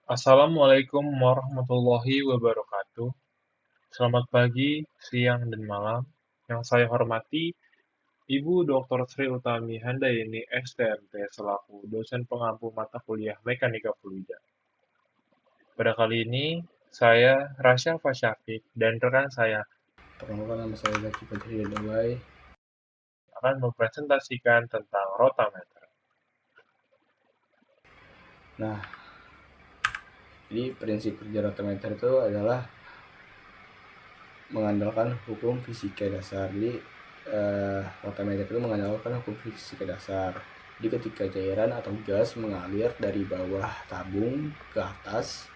Assalamualaikum warahmatullahi wabarakatuh. Selamat pagi, siang, dan malam. Yang saya hormati, Ibu Dr. Sri Utami Handayani, STMT, selaku dosen pengampu mata kuliah Mekanika Fluida. Pada kali ini, saya, Rasya Fasyafik, dan rekan saya Perkenalkan, nama saya Zaki Fajri Nilai. akan mempresentasikan tentang rotameter. Nah, jadi prinsip kerja rotameter itu adalah mengandalkan hukum fisika dasar. Jadi rotameter itu mengandalkan hukum fisika dasar. Jadi ketika cairan atau gas mengalir dari bawah tabung ke atas,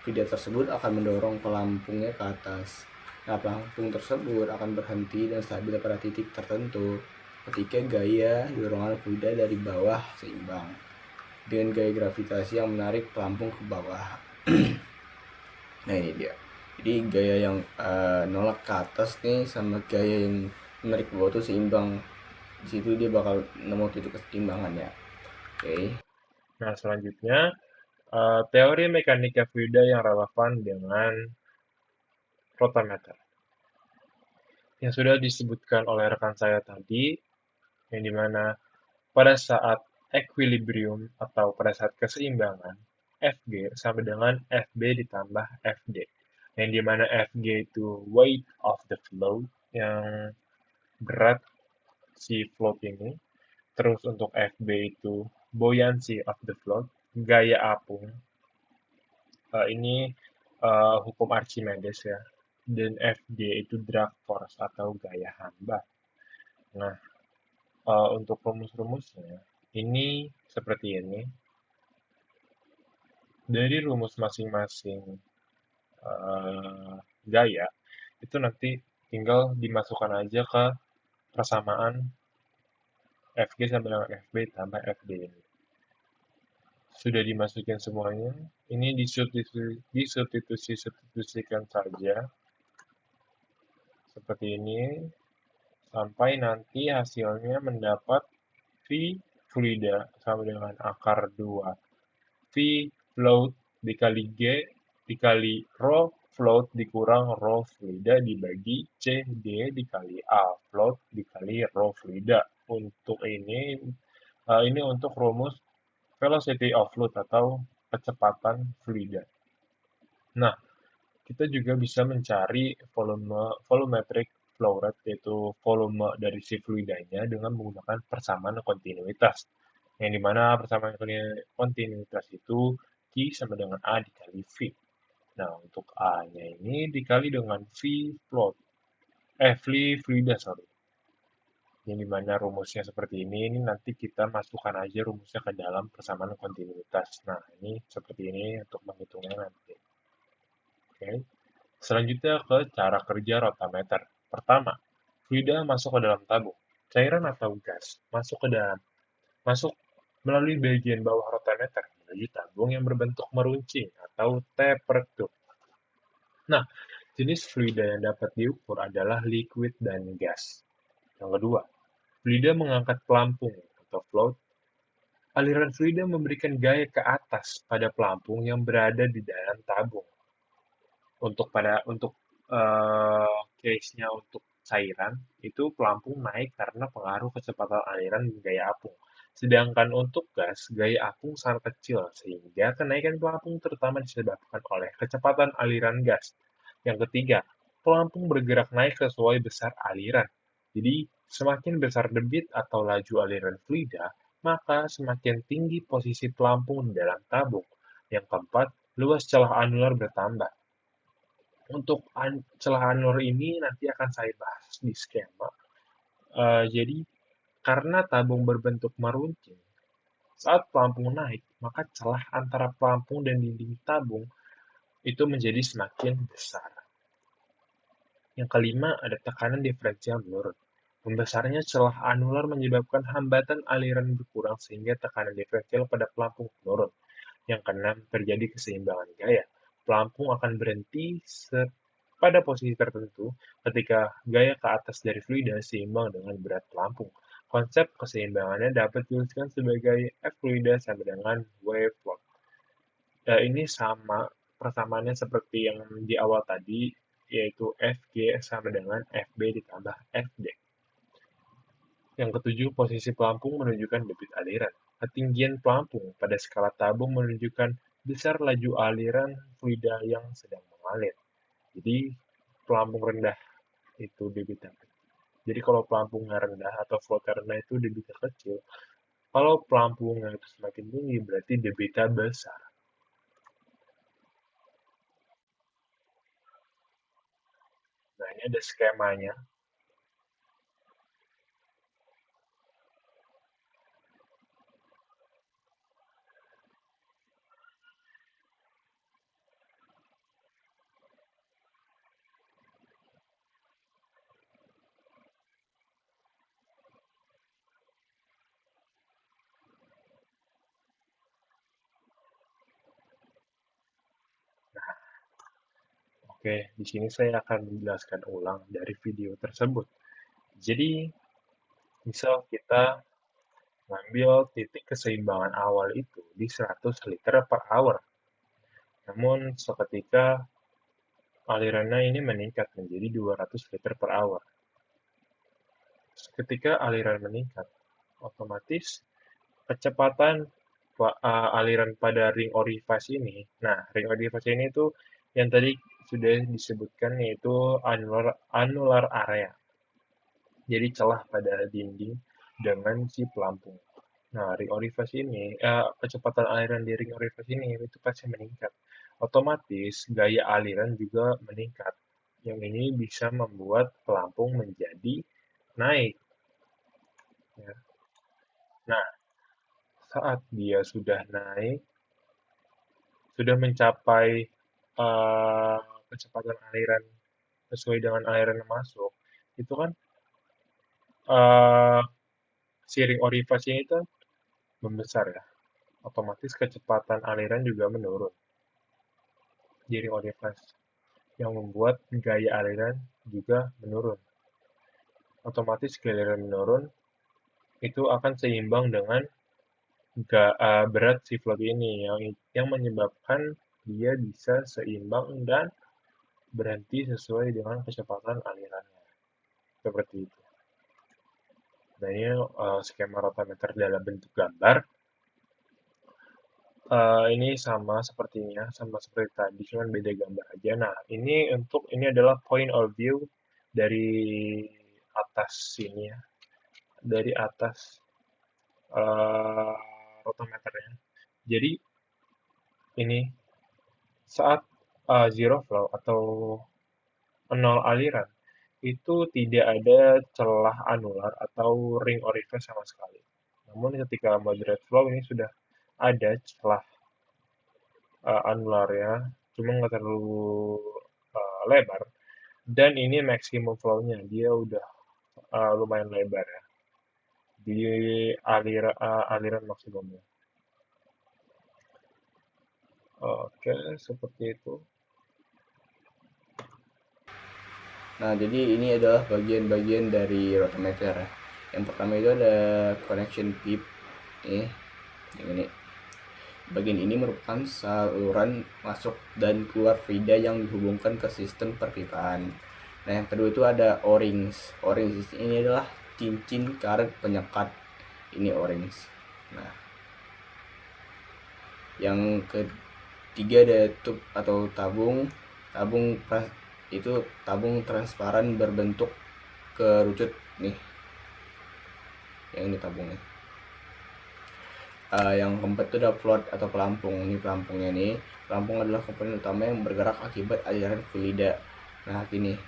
fluida tersebut akan mendorong pelampungnya ke atas. Nah, pelampung tersebut akan berhenti dan stabil pada titik tertentu ketika gaya dorongan fluida dari bawah seimbang dengan gaya gravitasi yang menarik pelampung ke bawah. Nah, ini dia. Jadi gaya yang nolak ke atas nih sama gaya yang menarik ke bawah tuh seimbang. Di situ dia bakal nemu titik keseimbangannya. Oke. Nah, selanjutnya, teori mekanika fluida yang relevan dengan rotameter. Yang sudah disebutkan oleh rekan saya tadi, yang dimana pada saat equilibrium atau pada saat keseimbangan, Fg sama dengan Fb ditambah Fd. Yang dimana Fg itu weight of the float, yang berat si float ini. Terus untuk Fb itu buoyancy of the float, gaya apung. Ini hukum Archimedes ya. Dan Fg itu drag force atau gaya hamba. Nah, untuk rumus-rumusnya, ini seperti ini. Dari rumus masing-masing gaya, itu nanti tinggal dimasukkan aja ke persamaan Fg sama dengan Fb tambah Fd ini. Sudah dimasukin semuanya, ini disubstitusikan saja, seperti ini, sampai nanti hasilnya mendapat V fluida sama dengan akar 2 V float dikali G dikali rho float dikurang rho fluida dibagi C D dikali A float dikali rho fluida. Untuk ini untuk rumus velocity of fluid atau kecepatan fluida. Nah, kita juga bisa mencari volumetric flow rate, yaitu volume dari si fluidanya dengan menggunakan persamaan kontinuitas. Yang dimana persamaan kontinuitas itu Q sama dengan A dikali V. Nah, untuk A-nya ini dikali dengan V float. V fluida, sorry. Yang dimana rumusnya seperti ini nanti kita masukkan aja rumusnya ke dalam persamaan kontinuitas. Nah, ini seperti ini untuk menghitungnya nanti. Oke. Selanjutnya ke cara kerja rotameter. Pertama, fluida masuk ke dalam tabung. Cairan atau gas masuk melalui bagian bawah rotameter menuju tabung yang berbentuk meruncing atau tapered tube. Nah, jenis fluida yang dapat diukur adalah liquid dan gas. Yang kedua, fluida mengangkat pelampung atau float. Aliran fluida memberikan gaya ke atas pada pelampung yang berada di dalam tabung. Case-nya untuk cairan itu pelampung naik karena pengaruh kecepatan aliran dan gaya apung. Sedangkan untuk gas, gaya apung sangat kecil sehingga kenaikan pelampung terutama disebabkan oleh kecepatan aliran gas. Yang ketiga, pelampung bergerak naik sesuai besar aliran. Jadi, semakin besar debit atau laju aliran fluida, maka semakin tinggi posisi pelampung di dalam tabung. Yang keempat, luas celah anular bertambah. Untuk celah anular ini nanti akan saya bahas di skema. Jadi, karena tabung berbentuk meruncing, saat pelampung naik, maka celah antara pelampung dan dinding tabung itu menjadi semakin besar. Yang kelima, ada tekanan diferensial menurun. Membesarnya celah anular menyebabkan hambatan aliran berkurang sehingga tekanan diferensial pada pelampung menurun. Yang keenam, terjadi keseimbangan gaya. Pelampung akan berhenti pada posisi tertentu ketika gaya ke atas dari fluida seimbang dengan berat pelampung. Konsep keseimbangannya dapat dituliskan sebagai F fluida sama dengan W float. Ini sama, persamaannya seperti yang di awal tadi, yaitu FG sama dengan FB ditambah FD. Yang ketujuh, posisi pelampung menunjukkan debit aliran. Ketinggian pelampung pada skala tabung menunjukkan besar laju aliran fluida yang sedang mengalir. Jadi, pelampung rendah itu debitnya. Jadi kalau pelampungnya rendah atau floatnya rendah itu debitnya kecil. Kalau pelampungnya itu semakin tinggi berarti debitnya besar. Nah, ini ada skemanya. Oke, di sini saya akan menjelaskan ulang dari video tersebut. Jadi, misal kita ngambil titik keseimbangan awal itu di 100 liter per hour. Namun, seketika alirannya ini meningkat menjadi 200 liter per hour. Ketika aliran meningkat, otomatis kecepatan aliran pada ring orifice ini. Nah, ring orifice ini tuh yang tadi sudah disebutkan yaitu annular area. Jadi celah pada dinding dengan si pelampung. Nah, ring orifice ini, kecepatan aliran di ring orifice ini itu pasti meningkat. Otomatis gaya aliran juga meningkat. Yang ini bisa membuat pelampung menjadi naik. Ya. Nah, saat dia sudah naik, sudah mencapai uh, kecepatan aliran sesuai dengan aliran yang masuk, itu kan uh, si ring orifice ini tuh membesar ya, otomatis kecepatan aliran juga menurun di ring orifice, yang membuat gaya aliran juga menurun. Otomatis gaya aliran menurun, itu akan seimbang dengan berat si float ini, yang menyebabkan dia bisa seimbang dan berhenti sesuai dengan kecepatan alirannya. Seperti itu. Nah, ini skema rotameter dalam bentuk gambar. Ini sama sepertinya, sama seperti tadi, cuman beda gambar aja. Nah, ini adalah point of view dari atas sini ya, dari atas uh, rotameternya. Jadi ini saat zero flow atau nol aliran, itu tidak ada celah anular atau ring orifice sama sekali. Namun ketika moderate flow ini sudah ada celah anular ya, cuma nggak terlalu lebar. Dan ini maximum flow-nya, dia udah lumayan lebar ya di aliran maksimumnya. Oke, seperti itu. Nah, jadi ini adalah bagian-bagian dari rotameter. Yang pertama itu ada connection pip. Yang ini. Bagian ini merupakan saluran masuk dan keluar fluida yang dihubungkan ke sistem perpipaan. Nah, yang kedua itu ada O-rings. O-rings ini adalah cincin karet penyekat. Ini O-rings. Nah, yang ketiga ada tube atau tabung. Itu tabung transparan berbentuk kerucut nih. Yang ini tabungnya. Yang keempat itu ada float atau pelampung. Ini pelampungnya nih. Pelampung adalah komponen utama yang bergerak akibat aliran fluida. Nah, gini,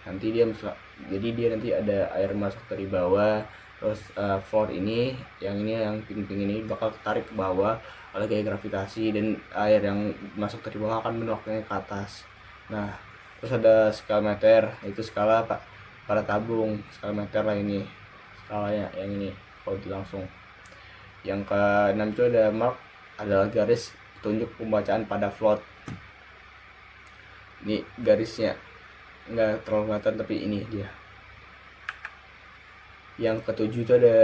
jadi dia nanti ada air masuk dari bawah, terus float ini yang ping-ping ini bakal tarik ke bawah oleh gaya gravitasi, dan air yang masuk dari bawah akan menolaknya ke atas. Nah, terus ada skala meter, itu skala pada tabung, skala meter lah ini, skalanya yang ini kalau langsung. Yang ke-6 itu ada mark, adalah garis tunjuk pembacaan pada float. Ini garisnya nggak terlalu kelihatan, tapi ini dia. Yang ke-7 itu ada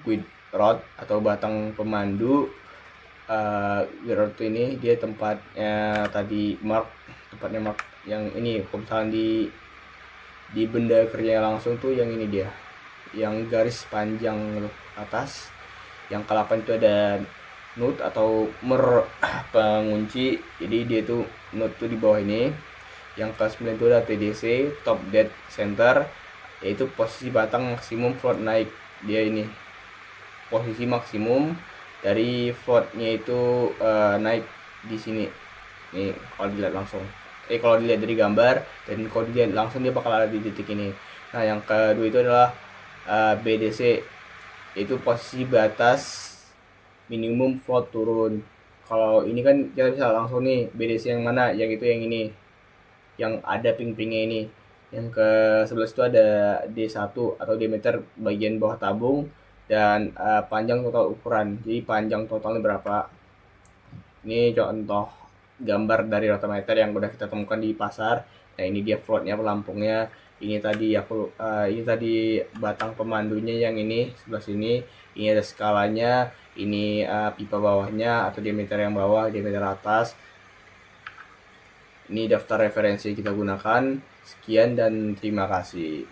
guide rod atau batang pemandu. Gear Auto ini dia tempatnya tempatnya Mark yang ini. Kalau misalnya di benda kerja langsung tuh yang ini dia, yang garis panjang atas. Yang ke-8 itu ada nut atau pengunci, jadi dia tuh nut tuh di bawah ini. Yang ke-9 itu ada TDC, top dead center, yaitu posisi batang maksimum float naik. Dia ini posisi maksimum dari floatnya itu naik di sini nih. Kalau dilihat langsung kalau dilihat dari gambar, dan kalau dilihat langsung dia bakal ada di titik ini. Nah, yang kedua itu adalah BDC, itu posisi batas minimum float turun. Kalau ini kan kita bisa langsung nih BDC yang mana, yang itu yang ini, yang ada ping-pingnya ini. Yang ke 11 itu ada D1 atau diameter bagian bawah tabung, dan panjang total ukuran. Jadi panjang totalnya berapa. Ini contoh gambar dari rotometer yang udah kita temukan di pasar. Nah, ini dia floatnya, pelampungnya. Ini tadi batang pemandunya yang ini sebelah sini. Ini ada skalanya. Ini pipa bawahnya atau diameter yang bawah, diameter atas. Ini daftar referensi yang kita gunakan. Sekian dan terima kasih.